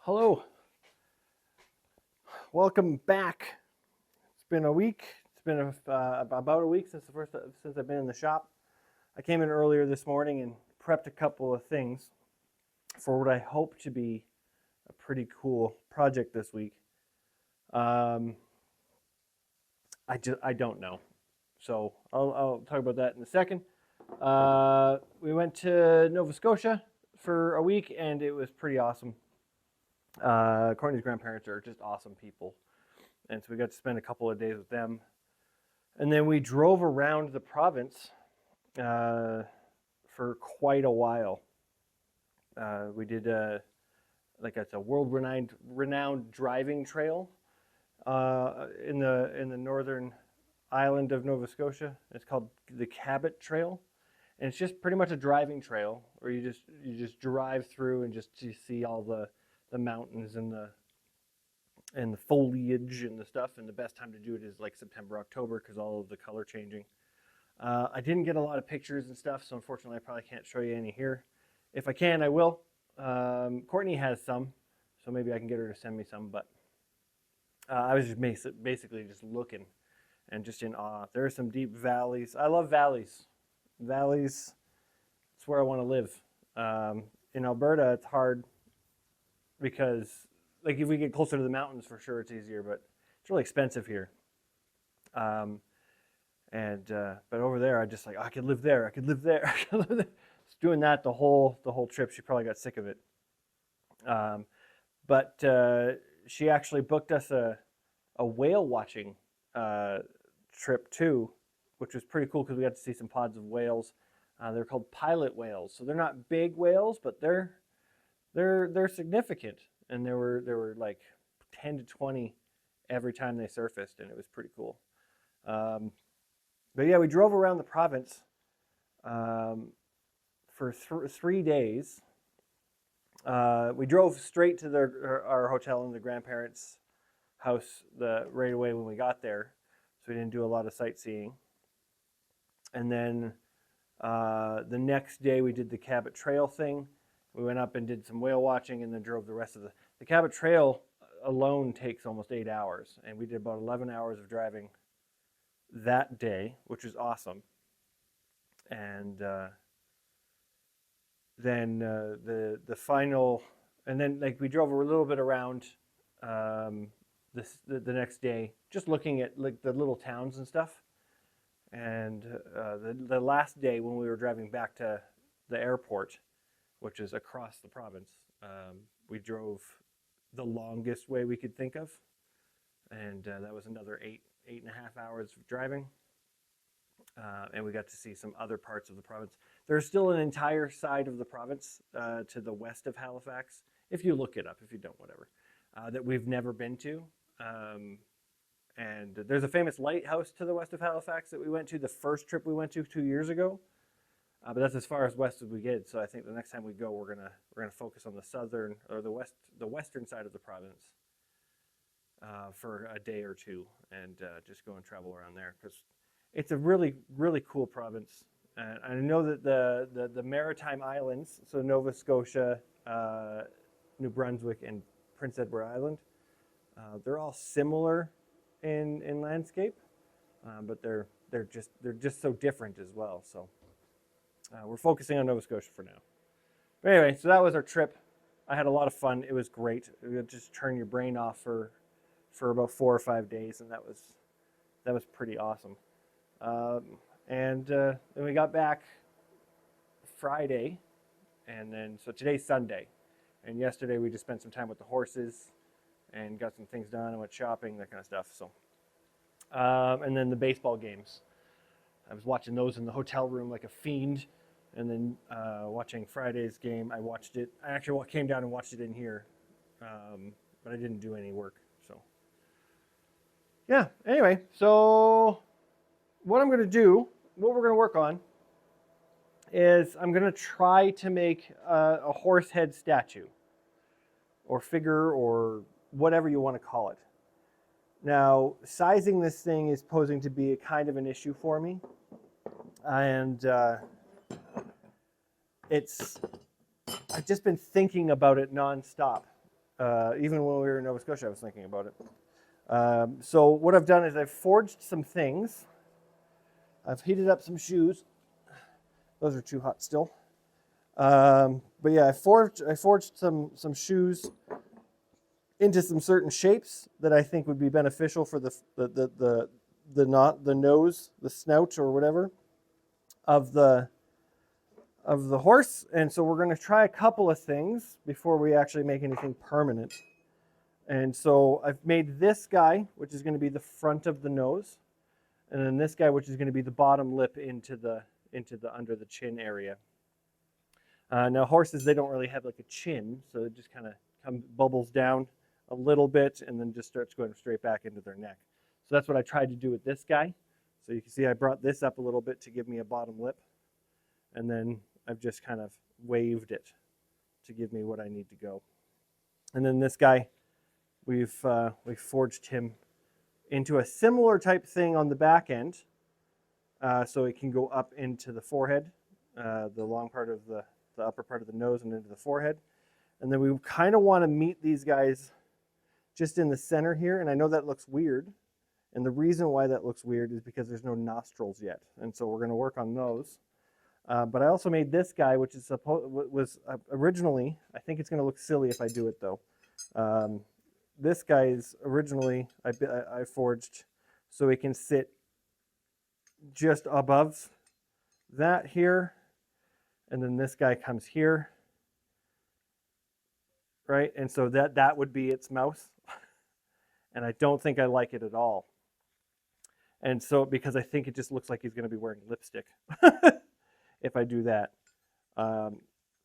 Hello, welcome back. It's been a week. It's been about a week since I've been in the shop. I came in earlier this morning and prepped a couple of things for what I hope to be a pretty cool project this week. I don't know, so I'll talk about that in a second. We went to Nova Scotia for a week and it was pretty awesome. Courtney's grandparents are just awesome people, and so we got to spend a couple of days with them. And then we drove around the province for quite a while. We did it's a world-renowned driving trail in the northern island of Nova Scotia. It's called the Cabot Trail, and it's just pretty much a driving trail where you just drive through and you see all the mountains and the foliage and the stuff. And the best time to do it is like September, October, because all of the color changing. I didn't get a lot of pictures and stuff, so unfortunately I probably can't show you any here. If I can, I will. Courtney has some, so maybe I can get her to send me some, but I was just basically just looking and just in awe. There are some deep valleys. I love valleys. Valleys, it's where I want to live. In Alberta, it's hard because like if we get closer to the mountains, for sure it's easier, but it's really expensive here. But over there, I just like, I could live there. I could live there. Just doing that the whole trip. She probably got sick of it. But she actually booked us a whale watching trip too, which was pretty cool because we got to see some pods of whales. They're called pilot whales, so they're not big whales, but they're significant, and there were like 10 to 20 every time they surfaced, and it was pretty cool. But yeah, we drove around the province for 3 days. We drove straight to our hotel in the grandparents' house right away when we got there, so we didn't do a lot of sightseeing. And then the next day we did the Cabot Trail thing. We went up and did some whale watching and then drove the rest of the Cabot Trail alone takes almost 8 hours. And we did about 11 hours of driving that day, which was awesome. And then the final, and then like we drove a little bit around the next day, just looking at like the little towns and stuff. And the last day when we were driving back to the airport, which is across the province, we drove the longest way we could think of, and that was another eight and a half hours of driving, and we got to see some other parts of the province. There's still an entire side of the province to the west of Halifax, if you look it up. If you don't, whatever, that we've never been to. And there's a famous lighthouse to the west of Halifax that we went to the first trip we went to 2 years ago. But that's as far as west as we get. So I think the next time we go, we're gonna focus on the southern or the western side of the province for a day or two, and just go and travel around there because it's a really cool province. And I know that the Maritime Islands, so Nova Scotia, New Brunswick, and Prince Edward Island, they're all similar in landscape, but they're just so different as well. So. We're focusing on Nova Scotia for now. But anyway, so that was our trip. I had a lot of fun. It was great. It would just turn your brain off for about 4 or 5 days, and that was pretty awesome. And then we got back Friday, and then so today's Sunday, and yesterday we just spent some time with the horses and got some things done and went shopping, that kind of stuff. So, and then the baseball games. I was watching those in the hotel room like a fiend, and then watching Friday's game. I watched it. I actually came down and watched it in here, but I didn't do any work. So, yeah. Anyway, so what I'm going to do, what we're going to work on, is I'm going to try to make a horse head statue, or figure, or whatever you want to call it. Now, sizing this thing is posing to be a kind of an issue for me. And I've just been thinking about it nonstop. Even when we were in Nova Scotia, I was thinking about it. So what I've done is I've forged some things. I've heated up some shoes. Those are too hot still. But yeah, I forged some shoes into some certain shapes that I think would be beneficial for the nose, the snout or whatever of the horse. And so we're going to try a couple of things before we actually make anything permanent. And so I've made this guy, which is going to be the front of the nose, and then this guy, which is going to be the bottom lip into the under the chin area. Now horses, they don't really have like a chin, so it just kind of bubbles down a little bit and then just starts going straight back into their neck. So that's what I tried to do with this guy. So you can see I brought this up a little bit to give me a bottom lip, and then I've just kind of waved it to give me what I need to go. And then this guy, we've forged him into a similar type thing on the back end, so it can go up into the forehead, the long part of the upper part of the nose and into the forehead. And then we kind of want to meet these guys just in the center here, and I know that looks weird, and the reason why that looks weird is because there's no nostrils yet, and so we're going to work on those. But I also made this guy, which is was originally, I think it's going to look silly if I do it though. This guy is originally, I forged so it can sit just above that here, and then this guy comes here, right? And so that would be its mouth, and I don't think I like it at all. And so, because I think it just looks like he's going to be wearing lipstick if I do that.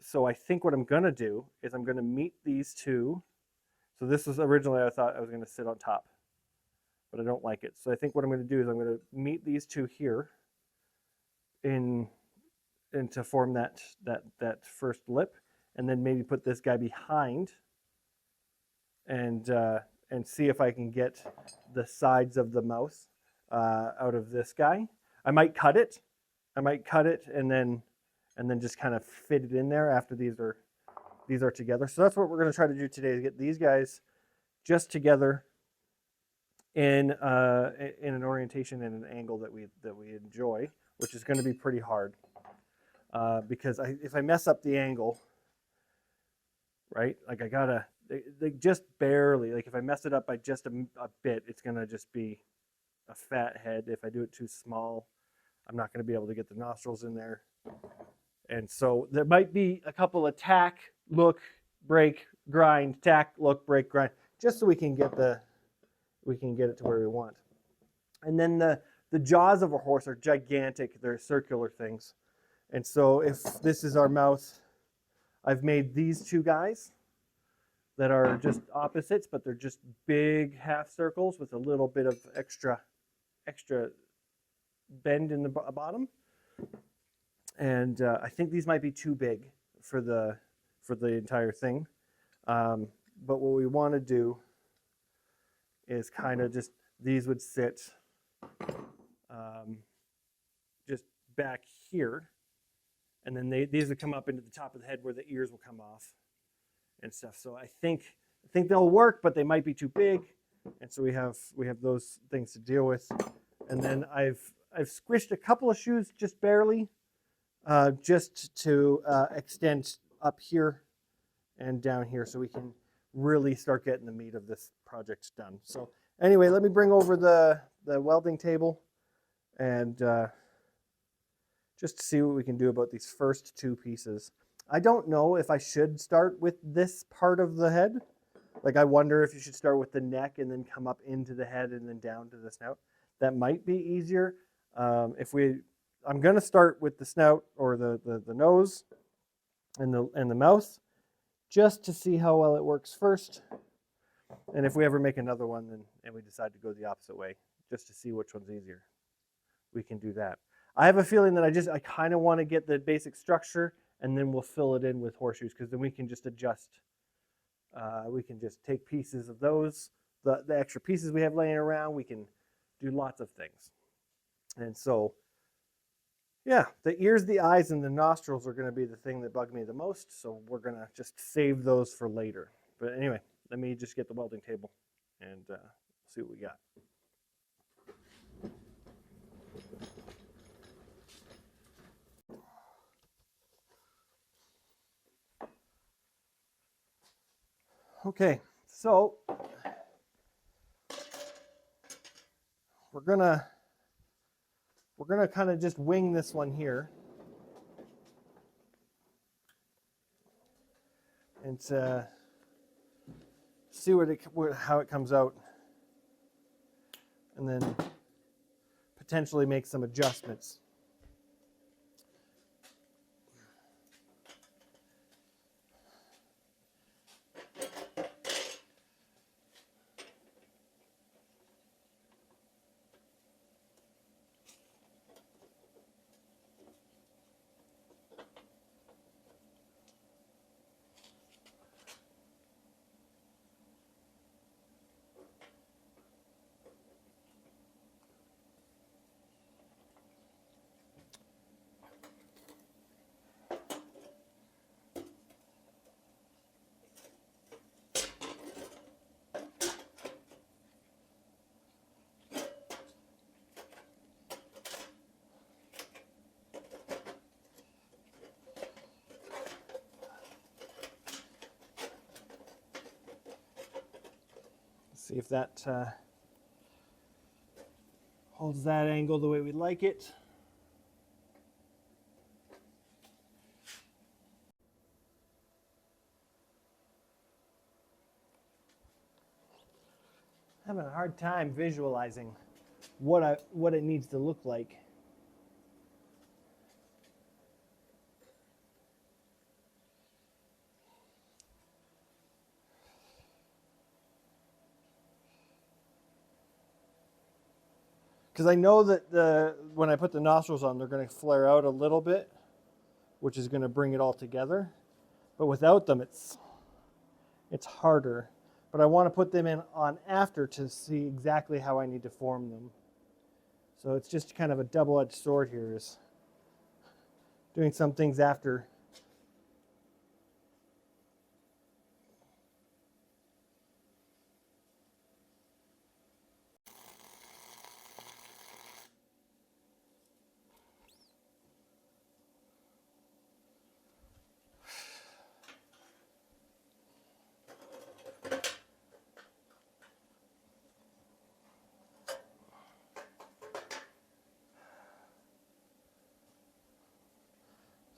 So I think what I'm going to do is I'm going to meet these two. So this was originally, I thought I was going to sit on top, but I don't like it. So I think what I'm going to do is I'm going to meet these two here and to form that first lip, and then maybe put this guy behind and see if I can get the sides of the mouth out of this guy. I might cut it and then just kind of fit it in there after these are together. So that's what we're going to try to do today, is get these guys just together in an orientation and an angle that we enjoy, which is going to be pretty hard because if I mess up the angle, right, like I gotta just barely, like if I mess it up by just a bit, it's going to just be a fat head. If I do it too small, I'm not going to be able to get the nostrils in there. And so there might be a couple of tack, look, break, grind, tack, look, break, grind, just so we can get it to where we want. And then the jaws of a horse are gigantic. They're circular things. And so if this is our mouth, I've made these two guys that are just opposites, but they're just big half circles with a little bit of extra bend in the bottom. And I think these might be too big for the entire thing. But what we want to do is kind of just, these would sit just back here, and then these would come up into the top of the head where the ears will come off and stuff. So I think they'll work, but they might be too big, and so we have those things to deal with. And then I've squished a couple of shoes just barely, just to extend up here and down here, so we can really start getting the meat of this project done. So anyway, let me bring over the welding table and just to see what we can do about these first two pieces. I don't know if I should start with this part of the head. Like, I wonder if you should start with the neck and then come up into the head and then down to the snout. That might be easier. I'm going to start with the snout or the nose and the mouth, just to see how well it works first. And if we ever make another one and we decide to go the opposite way, just to see which one's easier, we can do that. I have a feeling that I kind of want to get the basic structure, and then we'll fill it in with horseshoes, because then we can just adjust. We can just take pieces of those, the extra pieces we have laying around. We can do lots of things. And so, yeah, the ears, the eyes, and the nostrils are going to be the thing that bug me the most. So we're going to just save those for later. But anyway, let me just get the welding table and see what we got. Okay, so we're gonna kind of just wing this one here, and see how it comes out, and then potentially make some adjustments. See if that holds that angle the way we like it. Having a hard time visualizing what it needs to look like. Because I know that when I put the nostrils on, they're going to flare out a little bit, which is going to bring it all together. But without them, it's harder. But I want to put them on after to see exactly how I need to form them. So it's just kind of a double-edged sword here, is doing some things after.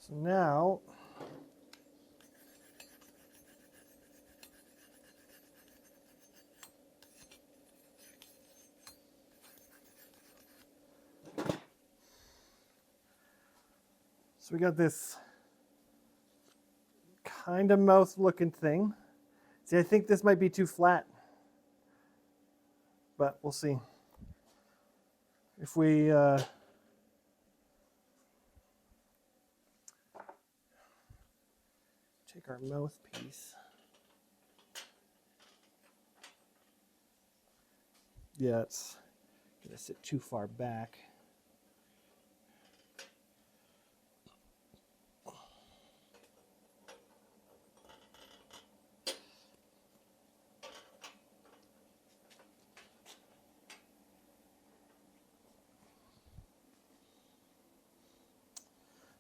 So now, we got this kind of mouth looking thing. See, I think this might be too flat, but we'll see. If we take our mouthpiece. Yeah, it's gonna sit too far back.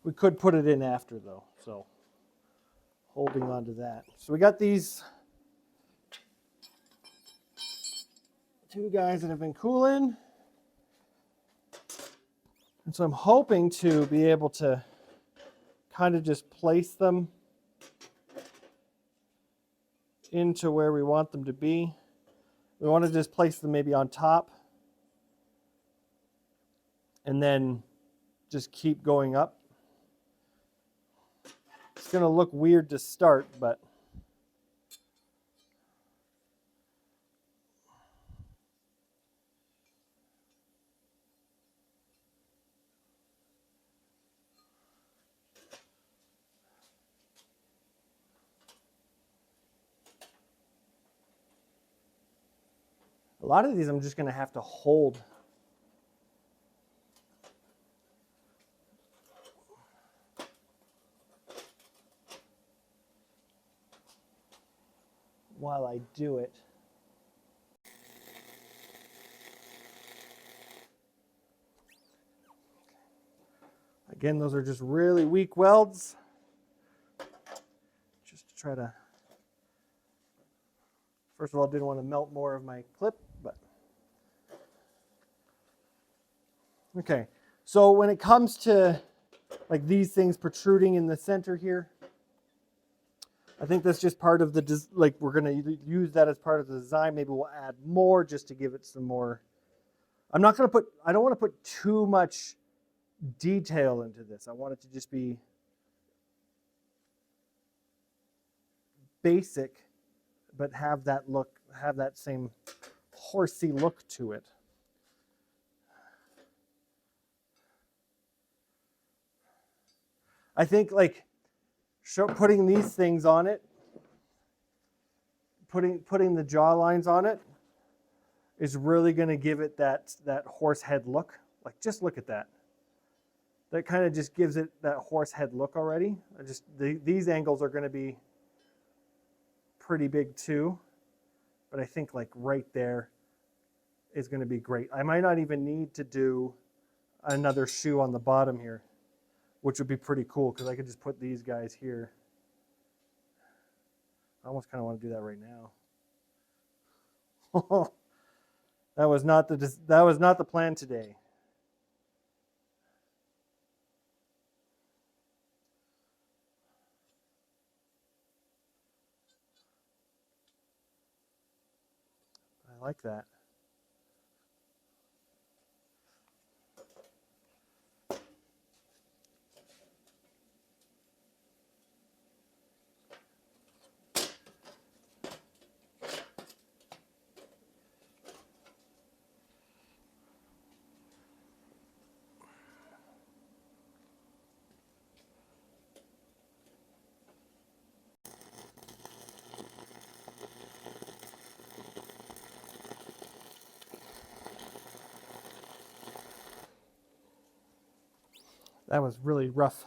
We could put it in after though, so holding on to that. So we got these two guys that have been cooling. And so I'm hoping to be able to kind of just place them into where we want them to be. We want to just place them maybe on top and then just keep going up. It's going to look weird to start, but a lot of these I'm just going to have to hold. while I do it. Again, those are just really weak welds. Just to try to, first of all, didn't want to melt more of my clip, but. Okay, so when it comes to like these things protruding in the center here, I think that's just part of the, like we're going to use that as part of the design. Maybe we'll add more just to give it some more. I don't want to put too much detail into this. I want it to just be basic, but have that look, have that same horsey look to it. I think like putting these things on it, putting the jaw lines on it is really going to give it that horse head look. Like just look at that. That kind of just gives it that horse head look already. These angles are going to be pretty big too, but I think like right there is going to be great. I might not even need to do another shoe on the bottom here, which would be pretty cool because I could just put these guys here. I almost kind of want to do that right now. That was not the plan today. I like that. That was really rough.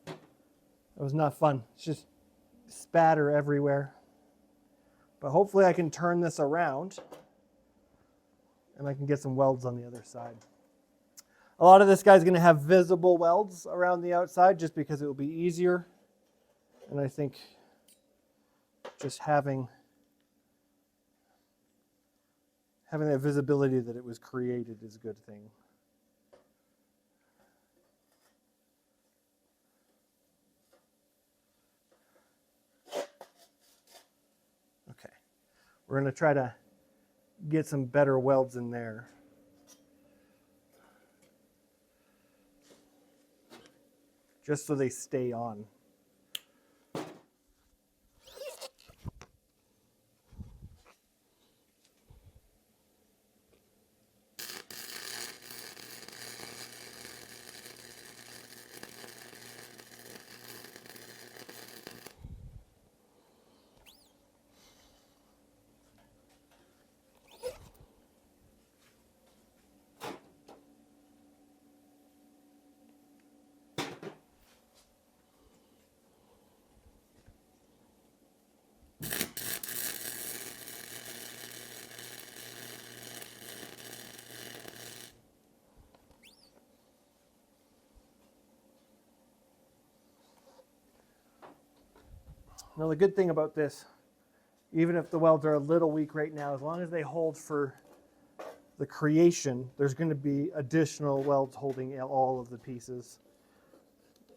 That was not fun. It's just spatter everywhere. But hopefully I can turn this around and I can get some welds on the other side. A lot of this guy's going to have visible welds around the outside just because it will be easier. And I think just having that visibility that it was created is a good thing. Okay, we're going to try to get some better welds in there. Just so they stay on. Now the good thing about this, even if the welds are a little weak right now, as long as they hold for the creation, there's going to be additional welds holding all of the pieces.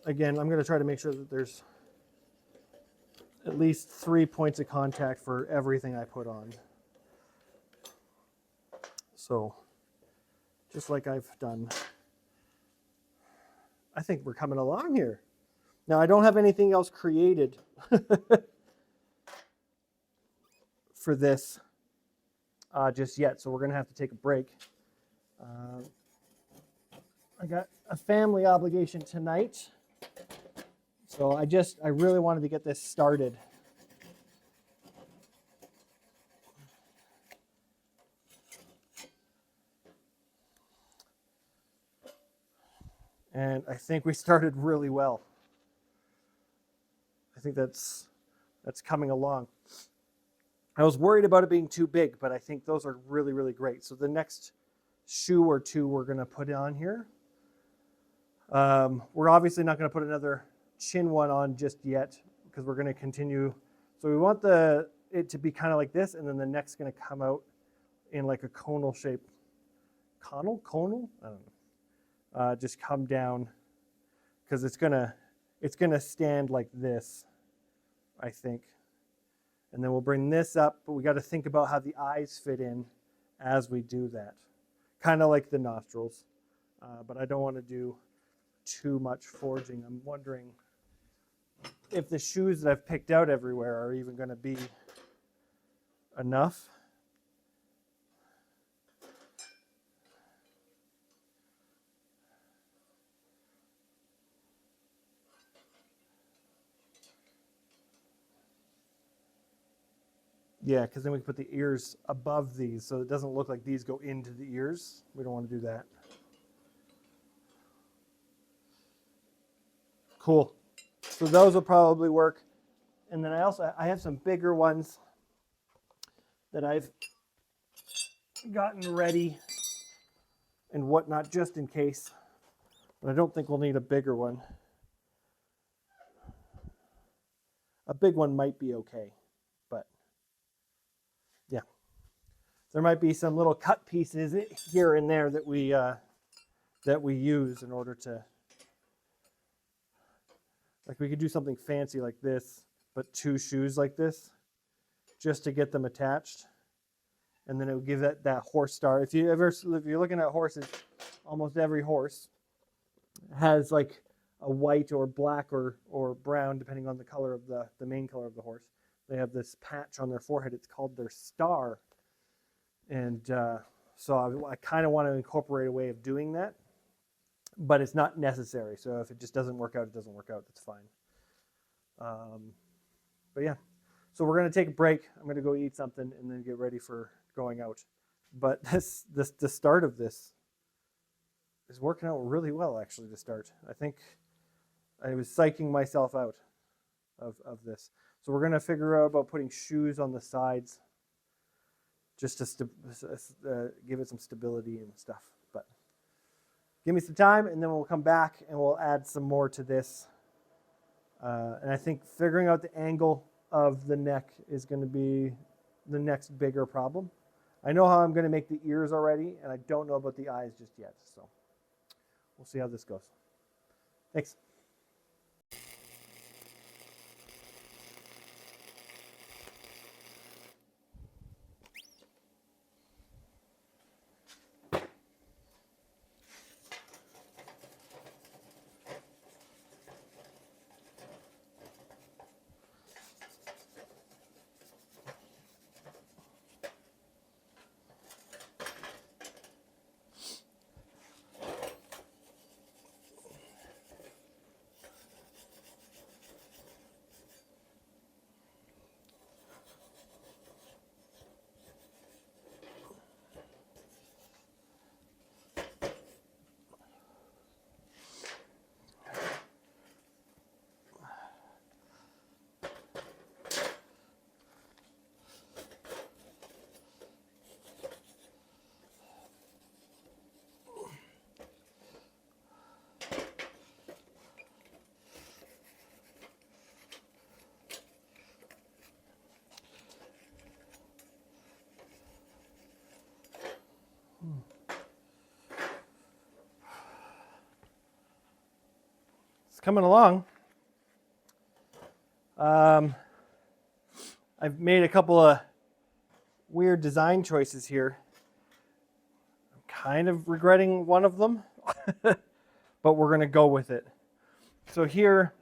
Again, I'm going to try to make sure that there's at least 3 points of contact for everything I put on. So, just like I've done. I think we're coming along here. Now, I don't have anything else created for this just yet, so we're going to have to take a break. I got a family obligation tonight, so I really wanted to get this started. And I think we started really well. I think that's coming along. I was worried about it being too big, but I think those are really, really great. So the next shoe or two we're going to put on here. We're obviously not going to put another chin one on just yet because we're going to continue. So we want it to be kind of like this, and then the neck's going to come out in like a conal shape. Conal? I don't know. Just come down because it's gonna stand like this, I think. And then we'll bring this up, but we got to think about how the eyes fit in as we do that. Kind of like the nostrils, but I don't want to do too much forging. I'm wondering if the shoes that I've picked out everywhere are even going to be enough. Yeah, because then we can put the ears above these so it doesn't look like these go into the ears. We don't want to do that. Cool. So those will probably work. And then I have some bigger ones that I've gotten ready and whatnot just in case. But I don't think we'll need a bigger one. A big one might be okay, but yeah. There might be some little cut pieces here and there that we use in order to, like we could do something fancy like this, but two shoes like this, just to get them attached. And then it would give that horse star. If you're looking at horses, almost every horse has like a white or black or brown, depending on the color of the main color of the horse. They have this patch on their forehead. It's called their star. And so I kind of want to incorporate a way of doing that, but it's not necessary. So if it just doesn't work out, it doesn't work out. That's fine. But yeah, so we're going to take a break. I'm going to go eat something and then get ready for going out. But the start of this is working out really well, actually, to start. I think I was psyching myself out of this. So we're going to figure out about putting shoes on the sides just to give it some stability and stuff. But give me some time, and then we'll come back and we'll add some more to this. And I think figuring out the angle of the neck is going to be the next bigger problem. I know how I'm going to make the ears already, and I don't know about the eyes just yet. So we'll see how this goes. Thanks. It's coming along. I've made a couple of weird design choices here. I'm kind of regretting one of them, but we're going to go with it. So here,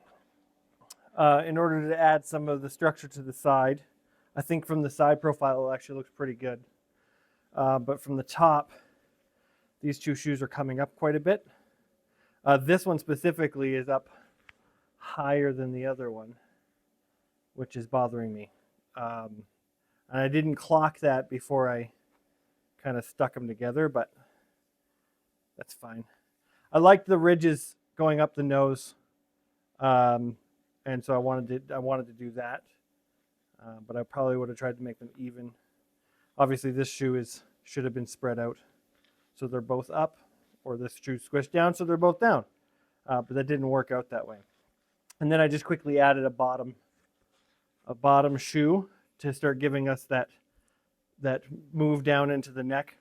in order to add some of the structure to the side, I think from the side profile it actually looks pretty good. But from the top, these two shoes are coming up quite a bit. This one specifically is up higher than the other one, which is bothering me. And I didn't clock that before I kind of stuck them together, but that's fine. I liked the ridges going up the nose, and so I wanted to do that. but I probably would have tried to make them even. Obviously, this shoe should have been spread out, so they're both up, or this shoe squished down, so they're both down. But that didn't work out that way. And then I just quickly added a bottom shoe to start giving us that move down into the neck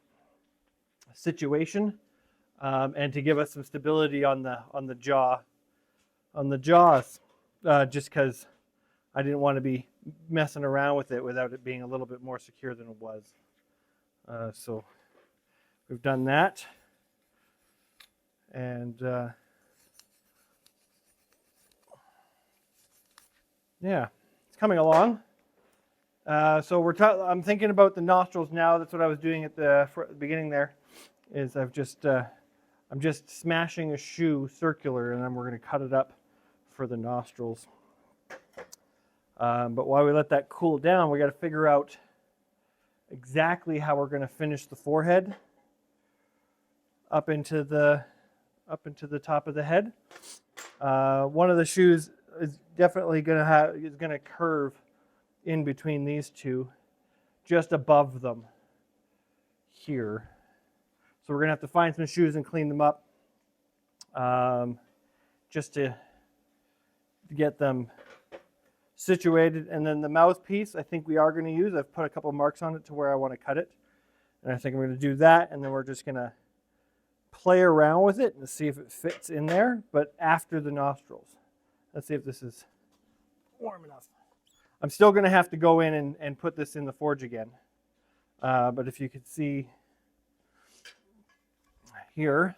situation, and to give us some stability on the jaws, just because I didn't want to be messing around with it without it being a little bit more secure than it was. So we've done that, and yeah, it's coming along. So I'm thinking about the nostrils now. That's what I was doing at the beginning there. Is I'm just smashing a shoe circular, and then we're going to cut it up for the nostrils. But while we let that cool down, we got to figure out exactly how we're going to finish the forehead up into the top of the head. One of the shoes is definitely going to curve in between these two, just above them here. So we're going to have to find some shoes and clean them up, just to get them situated. And then the mouthpiece, I think we are going to use. I've put a couple marks on it to where I want to cut it. And I think I'm going to do that, and then we're just going to play around with it and see if it fits in there, but after the nostrils. Let's see if this is warm enough. I'm still going to have to go in and put this in the forge again. But if you could see here,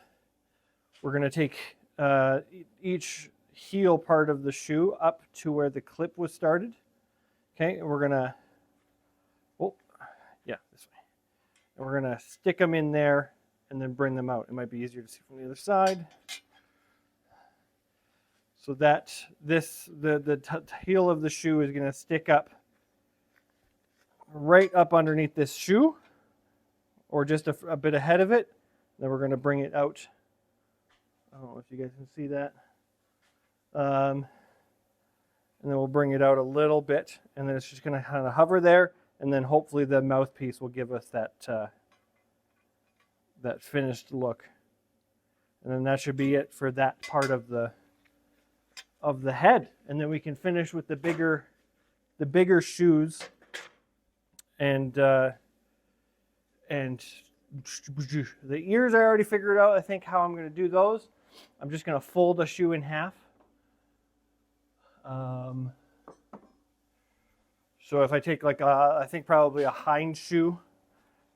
we're going to take each heel part of the shoe up to where the clip was started. Okay, and we're going to, this way. And we're going to stick them in there and then bring them out. It might be easier to see from the other side. So that the heel of the shoe is going to stick up right up underneath this shoe, or just a bit ahead of it. Then we're going to bring it out. I don't know if you guys can see that. And then we'll bring it out a little bit, and then it's just going to kind of hover there, and then hopefully the mouthpiece will give us that finished look. And then that should be it for that part of the head. And then we can finish with the bigger shoes, and the ears I already figured out, I think, how I'm going to do those. I'm just going to fold a shoe in half. So if I take I think probably a hind shoe,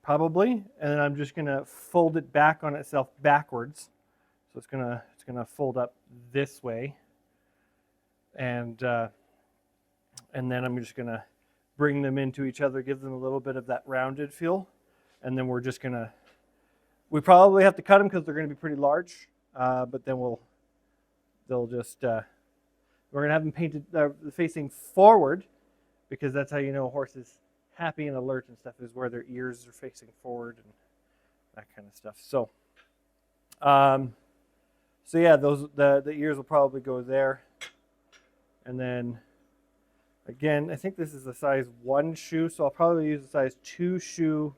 and then I'm just going to fold it back on itself backwards. So it's going to fold up this way. And then I'm just going to bring them into each other, give them a little bit of that rounded feel. And then we're just going to, we probably have to cut them because they're going to be pretty large. But then we're going to have them painted facing forward, because that's how you know a horse is happy and alert and stuff, is where their ears are facing forward and that kind of stuff. So, yeah, the ears will probably go there. And then, again, I think this is a size 1 shoe, so I'll probably use a size 2 shoe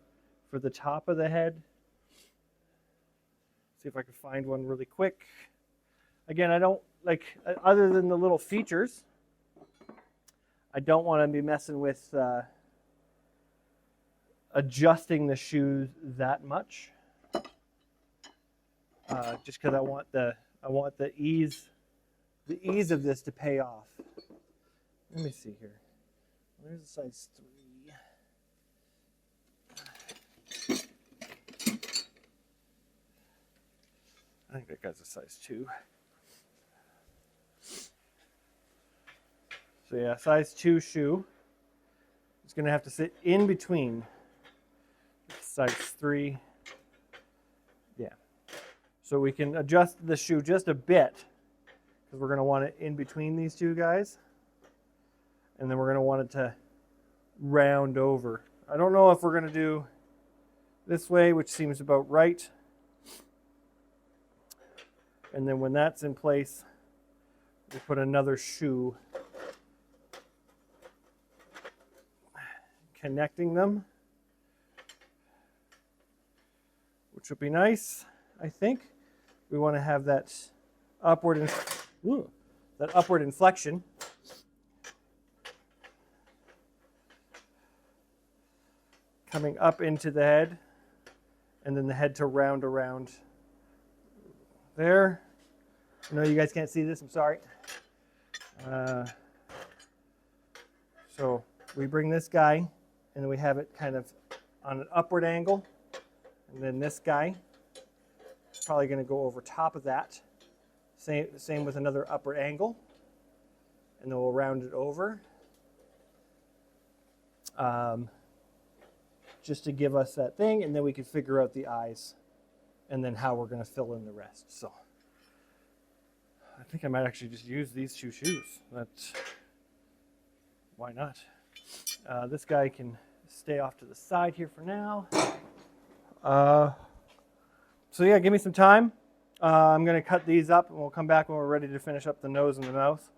for the top of the head. See if I can find one really quick. Again, I don't other than the little features, I don't want to be messing with adjusting the shoes that much, just because I want the ease of this to pay off. Let me see here. There's a size 3. I think that guy's a size 2. So yeah, size 2 shoe. It's going to have to sit in between size 3. Yeah. So we can adjust the shoe just a bit, because we're going to want it in between these two guys. And then we're going to want it to round over. I don't know if we're going to do this way, which seems about right. And then when that's in place, we put another shoe connecting them, which would be nice, I think. We want to have that upward inflection. Coming up into the head, and then the head to round around there. I know you guys can't see this, I'm sorry. So we bring this guy, and then we have it kind of on an upward angle, and then this guy is probably going to go over top of that. Same with another upward angle, and then we'll round it over. Just to give us that thing, and then we can figure out the eyes and then how we're going to fill in the rest. So I think I might actually just use these two shoes. Why not? This guy can stay off to the side here for now. So yeah, give me some time. I'm going to cut these up, and we'll come back when we're ready to finish up the nose and the mouth,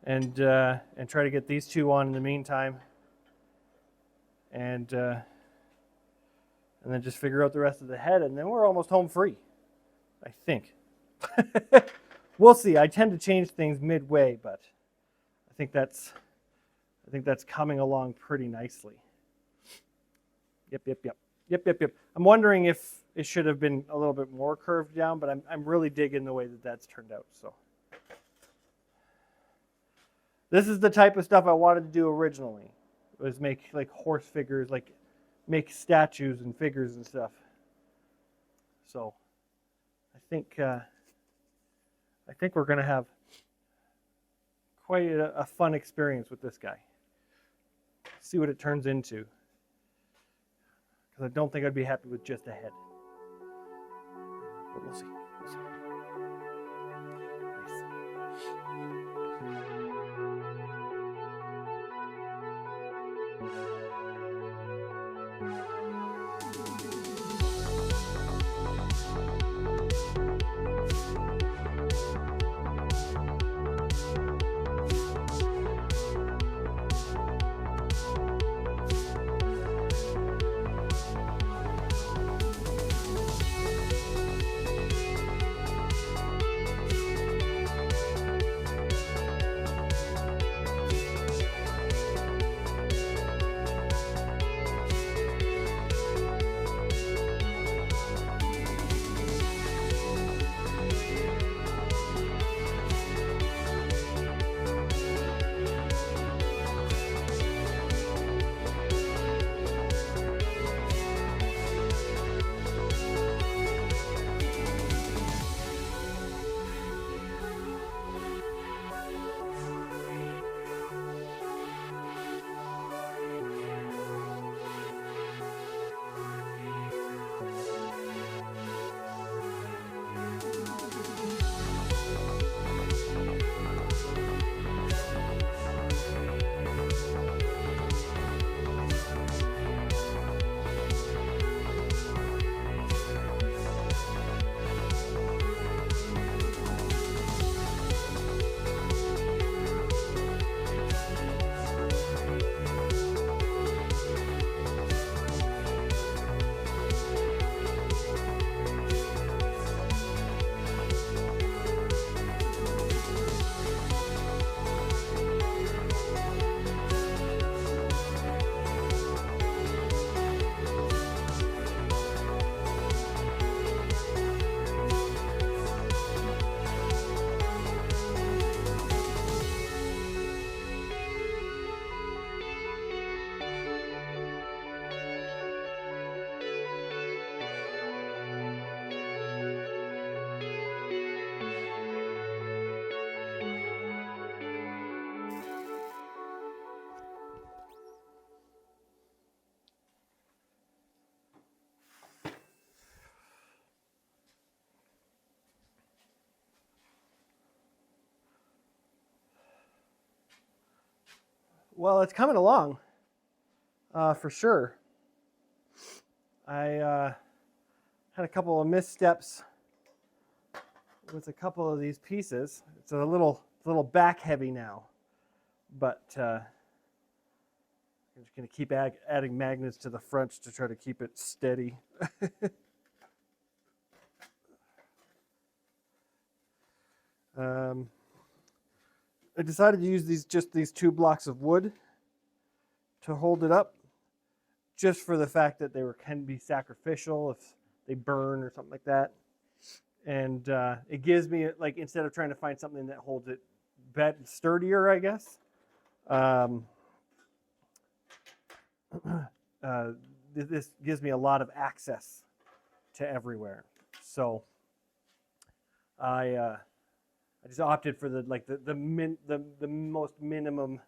and try to get these two on in the meantime, and then just figure out the rest of the head, and then we're almost home free, I think. We'll see. I tend to change things midway, but I think that's coming along pretty nicely. Yep. I'm wondering if it should have been a little bit more curved down, but I'm really digging the way that that's turned out. So this is the type of stuff I wanted to do originally, was make like horse figures, like make statues and figures and stuff. So I think we're going to have quite a fun experience with this guy. See what it turns into. Because I don't think I'd be happy with just a head. But we'll see. Well, it's coming along, for sure. I had a couple of missteps with a couple of these pieces. It's a little back heavy now, but I'm just going to keep adding magnets to the front to try to keep it steady. I decided to use these 2 blocks of wood to hold it up, just for the fact that can be sacrificial if they burn or something like that. And it gives me, like, instead of trying to find something that holds it sturdier, I guess, this gives me a lot of access to everywhere. So I just opted for the most minimum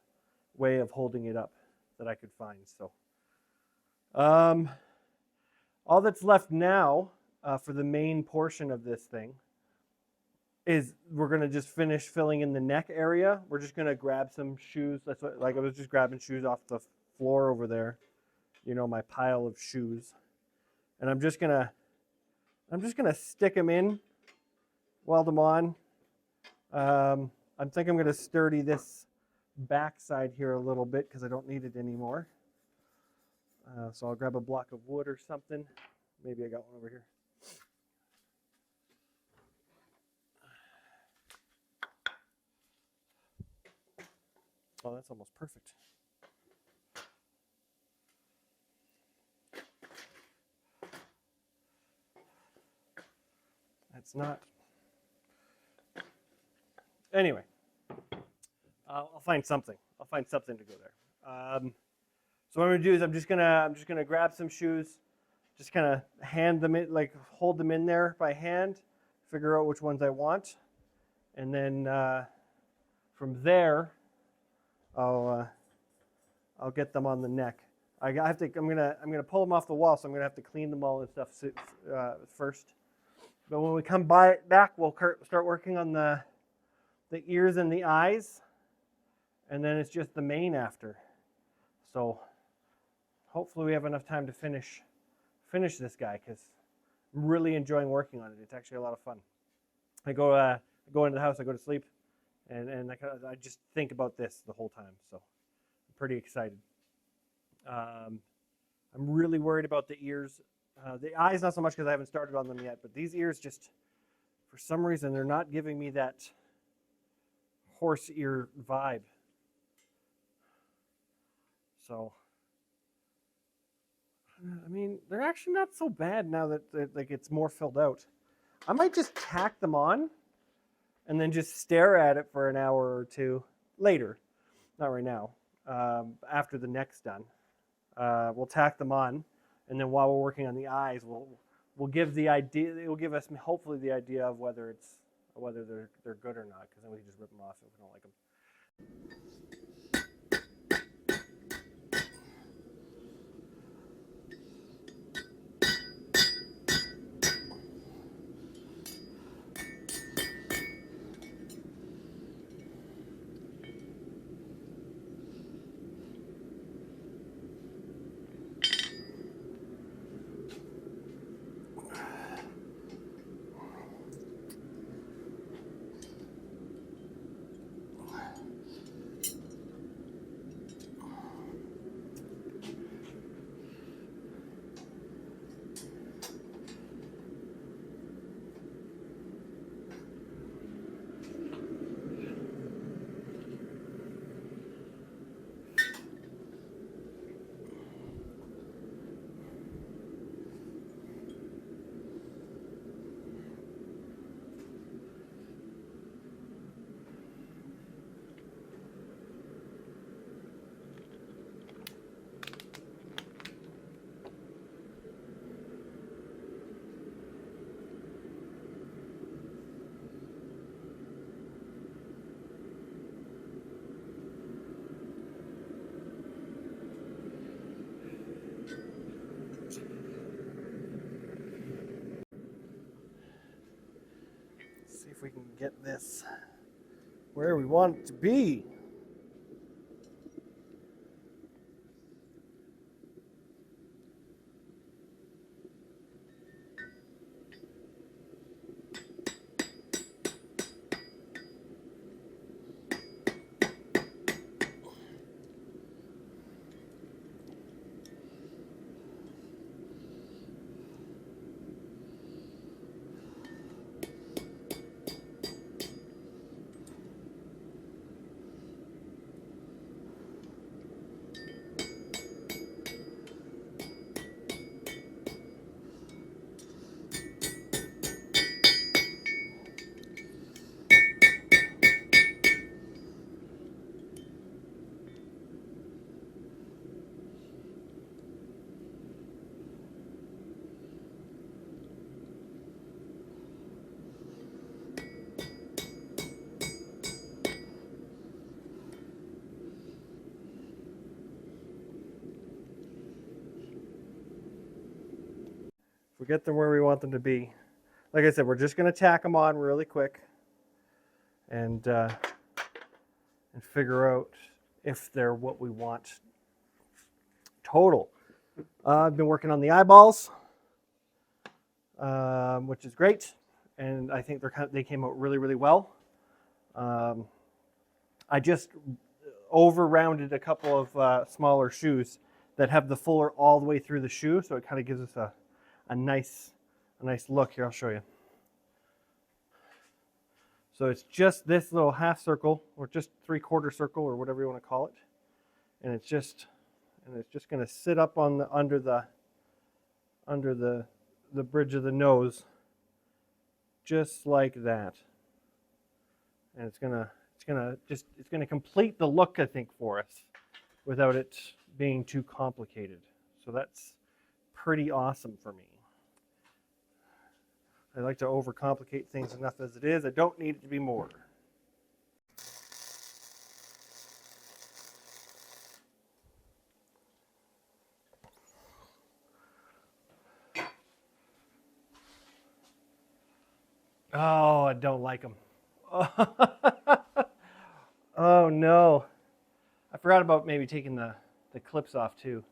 way of holding it up that I could find. So all that's left now for the main portion of this thing is we're going to just finish filling in the neck area. We're just going to grab some shoes. That's what, like, I was just grabbing shoes off the floor over there, you know, my pile of shoes. And I'm just going to stick them in, weld them on. I think I'm going to sturdy this back side here a little bit because I don't need it anymore. So I'll grab a block of wood or something. Maybe I got one over here. Oh, that's almost perfect. That's not. Anyway, I'll find something. I'll find something to go there. So what I'm gonna do is I'm just gonna grab some shoes, just kind of hand them in, like hold them in there by hand, figure out which ones I want, and then from there, I'll get them on the neck. I'm gonna pull them off the wall, so I'm gonna have to clean them all and stuff first. But when we come back, we'll start working on the ears and the eyes, and then it's just the mane after. So hopefully we have enough time to finish this guy, because I'm really enjoying working on it. It's actually a lot of fun. I go into the house, I go to sleep, and I just think about this the whole time. So I'm pretty excited. I'm really worried about the ears. The eyes, not so much because I haven't started on them yet, but these ears just, for some reason, they're not giving me that horse ear vibe. So, I mean, they're actually not so bad now that like it's more filled out. I might just tack them on and then just stare at it for an hour or two later. Not right now. After the neck's done, we'll tack them on, and then while we're working on the eyes, we'll give the idea. It will give us hopefully the idea of whether they're good or not, because then we can just rip them off if we don't like them. See if we can get this where we want it to be. If we get them where we want them to be, like I said, we're just going to tack them on really quick and figure out if they're what we want total. I've been working on the eyeballs, which is great, and I think they came out really, really well. I just over-rounded a couple of smaller shoes that have the fuller all the way through the shoe, so it kind of gives us a nice look. Here, I'll show you. So it's just this little half circle, or just 3/4 circle, or whatever you want to call it, and it's just going to sit up on the under the bridge of the nose, just like that, and it's gonna complete the look, I think, for us without it being too complicated. So that's pretty awesome for me. I like to overcomplicate things enough as it is. I don't need it to be more. Oh, I don't like them. Oh no. I forgot about maybe taking the clips off too.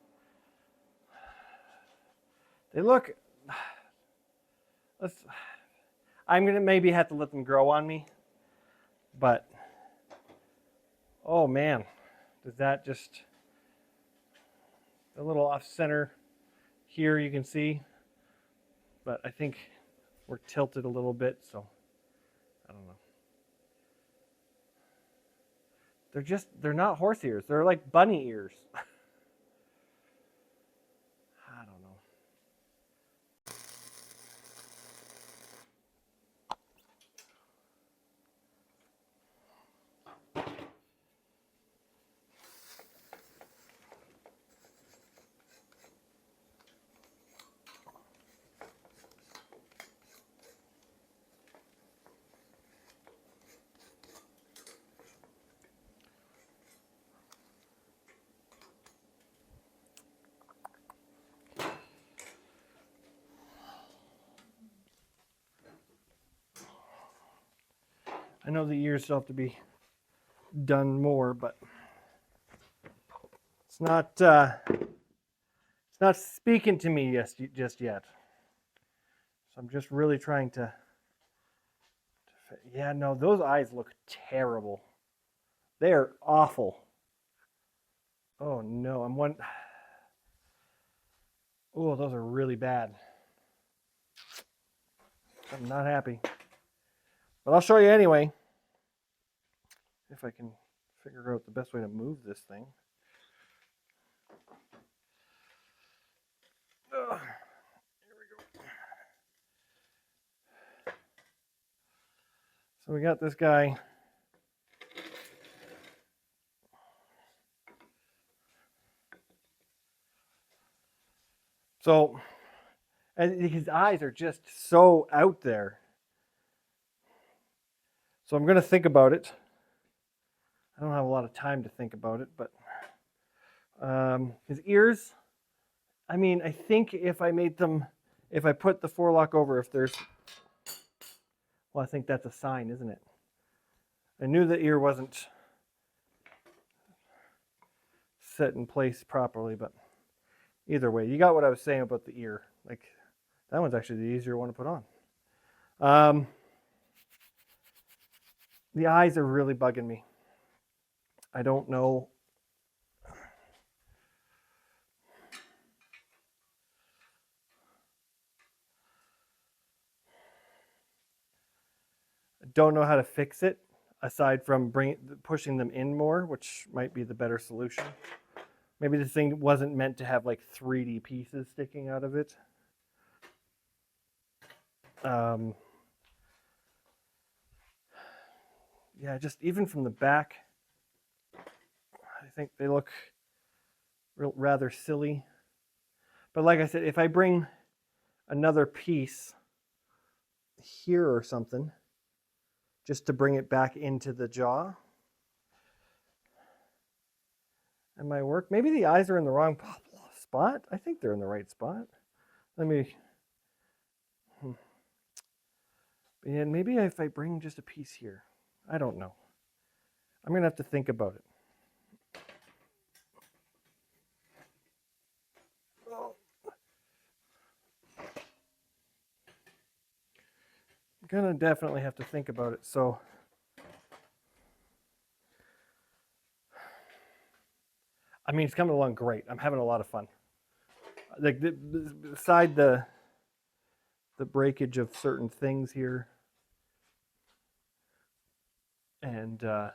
They look, I'm going to maybe have to let them grow on me, but oh man, does that just, a little off center here you can see, but I think we're tilted a little bit, so I don't know. They're not horse ears. They're like bunny ears. I don't know. I know the ears still have to be done more, but it's not speaking to me just yet. So I'm just really trying to yeah, no, those eyes look terrible. They are awful. Oh no, oh, those are really bad. I'm not happy. But I'll show you anyway, if I can figure out the best way to move this thing. Here we go. So we got this guy. So, and his eyes are just so out there. So I'm going to think about it. I don't have a lot of time to think about it, but his ears, I mean, I think if I put the forelock over, well, I think that's a sign, isn't it? I knew the ear wasn't set in place properly, but either way, you got what I was saying about the ear. Like, that one's actually the easier one to put on. The eyes are really bugging me. I don't know. I don't know how to fix it aside from pushing them in more, which might be the better solution. Maybe this thing wasn't meant to have like 3D pieces sticking out of it. Yeah, just even from the back, I think they look rather silly. But like I said, if I bring another piece here or something, just to bring it back into the jaw, it might work. Maybe the eyes are in the wrong spot. I think they're in the right spot. Let me Yeah, maybe if I bring just a piece here. I don't know. I'm going to have to think about it. I'm going to definitely have to think about it. So I mean, it's coming along great. I'm having a lot of fun. Like beside the breakage of certain things here, and yeah,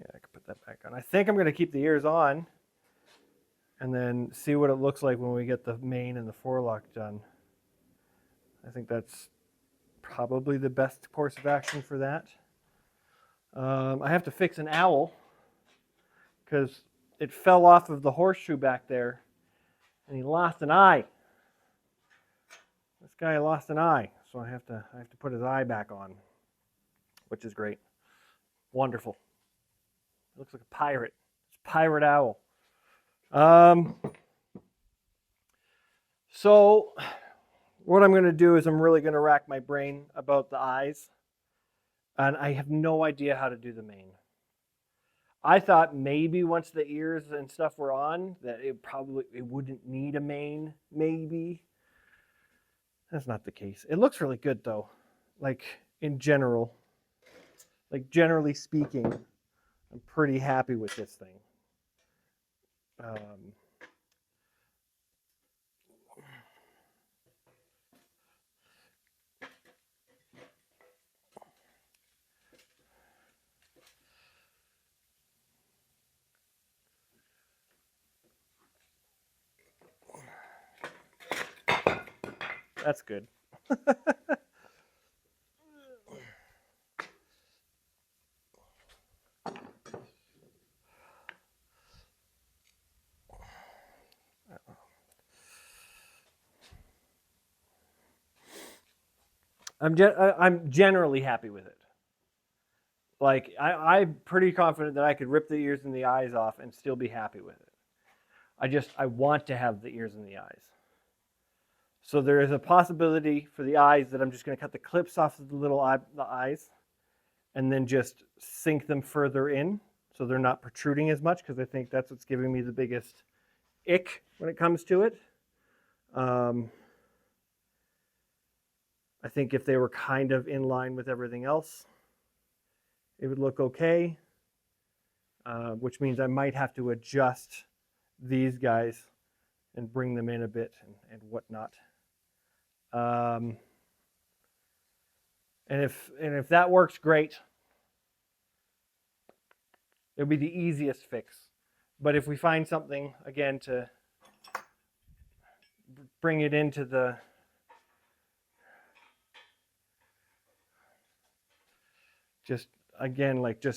I can put that back on. I think I'm going to keep the ears on and then see what it looks like when we get the mane and the forelock done. I think that's probably the best course of action for that. I have to fix an owl because it fell off of the horseshoe back there and he lost an eye. This guy lost an eye, so I have to put his eye back on, which is great. Wonderful. It looks like a pirate. It's a pirate owl. So what I'm going to do is I'm really going to rack my brain about the eyes, and I have no idea how to do the mane. I thought maybe once the ears and stuff were on that it wouldn't need a mane, maybe. That's not the case. It looks really good though. Like in general, like generally speaking, I'm pretty happy with this thing. That's good. I'm generally happy with it. Like I'm pretty confident that I could rip the ears and the eyes off and still be happy with it. I want to have the ears and the eyes. So there is a possibility for the eyes that I'm just going to cut the clips off of the eyes and then just sink them further in so they're not protruding as much, because I think that's what's giving me the biggest ick when it comes to it. I think if they were kind of in line with everything else, it would look okay, which means I might have to adjust these guys and bring them in a bit and whatnot. And if that works, great. It'll be the easiest fix. But if we find something, again, to bring it into the just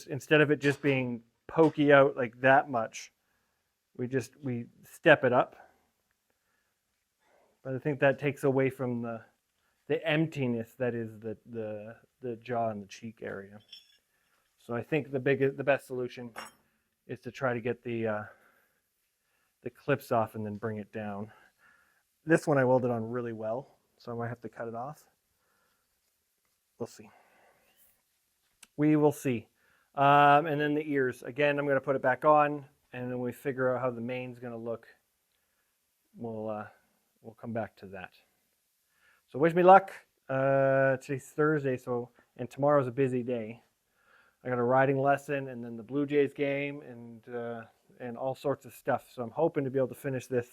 instead of it just being pokey out like that much, we step it up. But I think that takes away from the emptiness that is the jaw and the cheek area. So I think the best solution is to try to get the clips off and then bring it down. This one I welded on really well, so I might have to cut it off. We'll see. We will see. And then the ears. Again, I'm going to put it back on, and then we figure out how the mane's going to look. We'll come back to that. So wish me luck. Today's Thursday, and tomorrow's a busy day. I got a riding lesson and then the Blue Jays game and all sorts of stuff. So I'm hoping to be able to finish this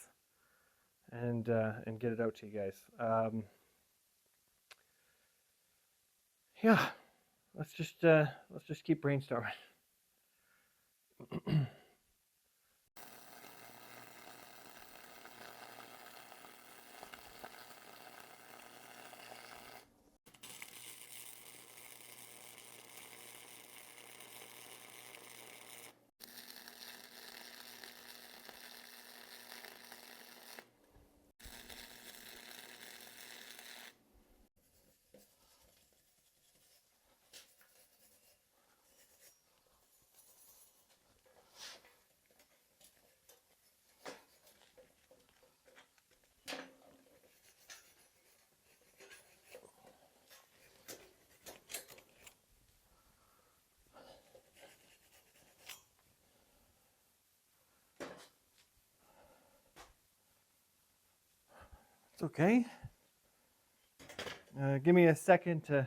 and get it out to you guys. Yeah, let's just keep brainstorming. It's okay. Give me a second to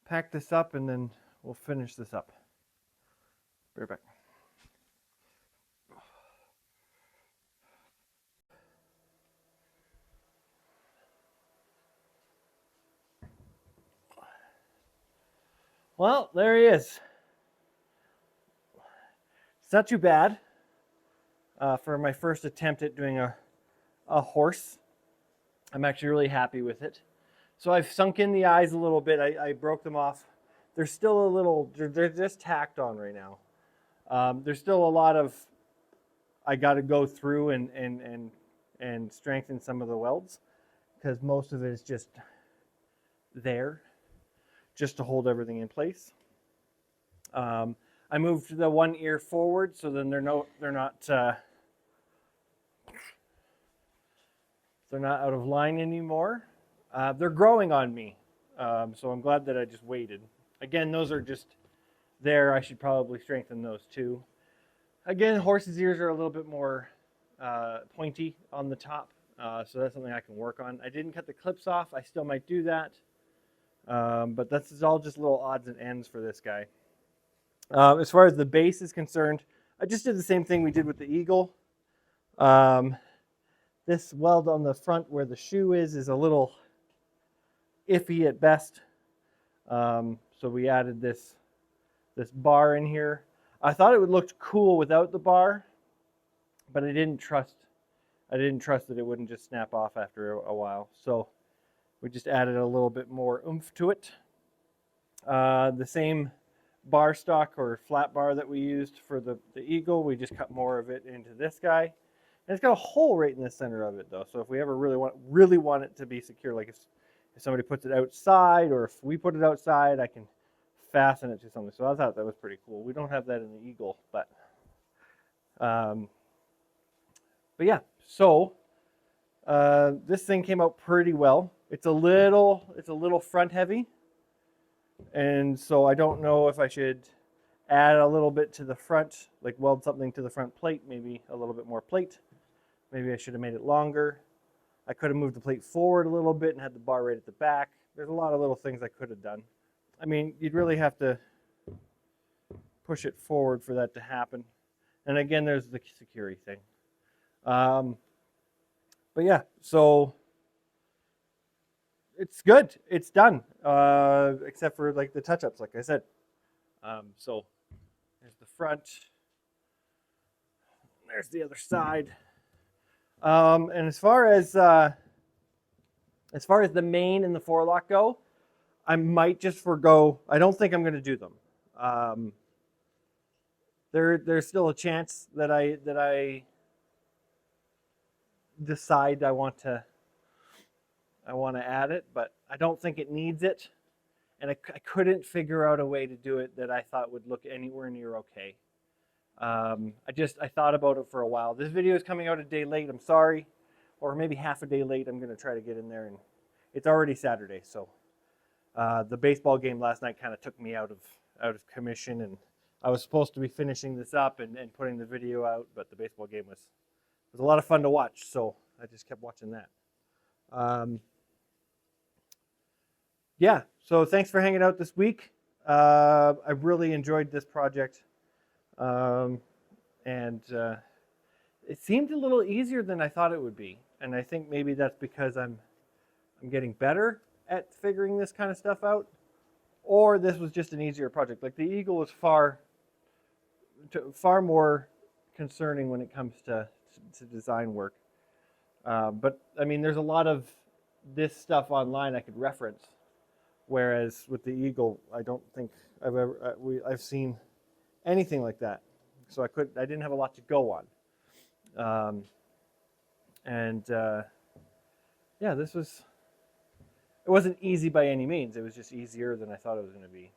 pack this up and then we'll finish this up. Be right back. Well, there he is. It's not too bad for my first attempt at doing a horse. I'm actually really happy with it. So I've sunk in the eyes a little bit. I broke them off. They're still a little, they're just tacked on right now. There's still a lot of, I got to go through and strengthen some of the welds because most of it is just there just to hold everything in place. I moved the one ear forward so then they're not out of line anymore. They're growing on me, so I'm glad that I just waited. Again, those are just there. I should probably strengthen those too. Again, horse's ears are a little bit more pointy on the top, so that's something I can work on. I didn't cut the clips off. I still might do that, but that's all just little odds and ends for this guy. As far as the base is concerned, I just did the same thing we did with the Eagle. This weld on the front where the shoe is a little iffy at best. So we added this bar in here. I thought it would look cool without the bar, but I didn't trust that it wouldn't just snap off after a while. So we just added a little bit more oomph to it. The same bar stock or flat bar that we used for the Eagle, we just cut more of it into this guy. And it's got a hole right in the center of it though. So if we ever really want it to be secure, like if somebody puts it outside or if we put it outside, I can fasten it to something. So I thought that was pretty cool. We don't have that in the Eagle, but yeah. So this thing came out pretty well. It's a little front heavy. And so I don't know if I should add a little bit to the front, like weld something to the front plate, maybe a little bit more plate. Maybe I should have made it longer. I could have moved the plate forward a little bit and had the bar right at the back. There's a lot of little things I could have done. I mean, you'd really have to push it forward for that to happen. And again, there's the security thing. But yeah, so it's good. It's done, except for like the touch-ups, like I said. So there's the front. There's the other side. And as far as the main and the forelock go, I might just forgo. I don't think I'm going to do them. There's still a chance that I decide I want to add it, but I don't think it needs it. And I couldn't figure out a way to do it that I thought would look anywhere near okay. I thought about it for a while. This video is coming out a day late, I'm sorry. Or maybe half a day late. I'm going to try to get in there. And it's already Saturday, so the baseball game last night kind of took me out of commission. And I was supposed to be finishing this up and putting the video out, but the baseball game was a lot of fun to watch, so I just kept watching that. Yeah, so thanks for hanging out this week. I really enjoyed this project. And it seemed a little easier than I thought it would be. And I think maybe that's because I'm getting better at figuring this kind of stuff out. Or this was just an easier project. Like the Eagle was far more concerning when it comes to design work. But I mean, there's a lot of this stuff online I could reference. Whereas with the Eagle, I don't think I've seen anything like that. So I didn't have a lot to go on. Yeah, it wasn't easy by any means. It was just easier than I thought it was going to be.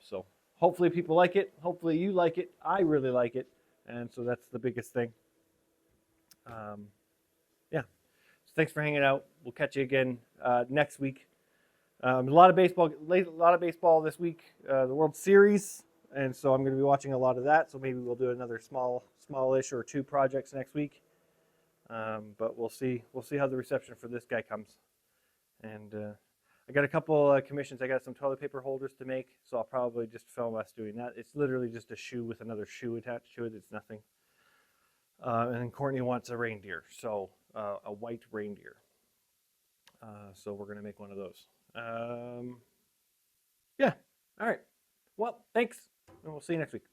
So hopefully people like it. Hopefully you like it. I really like it. And so that's the biggest thing. Yeah. So thanks for hanging out. We'll catch you again next week. A lot of baseball this week. The World Series. And so I'm going to be watching a lot of that. So maybe we'll do another smallish or 2 projects next week. But we'll see how the reception for this guy comes. And I got a couple commissions. I got some toilet paper holders to make, so I'll probably just film us doing that. It's literally just a shoe with another shoe attached to it. It's nothing. And then Courtney wants a reindeer, so a white reindeer. So we're gonna make one of those. Yeah. All right. Well, thanks, and we'll see you next week.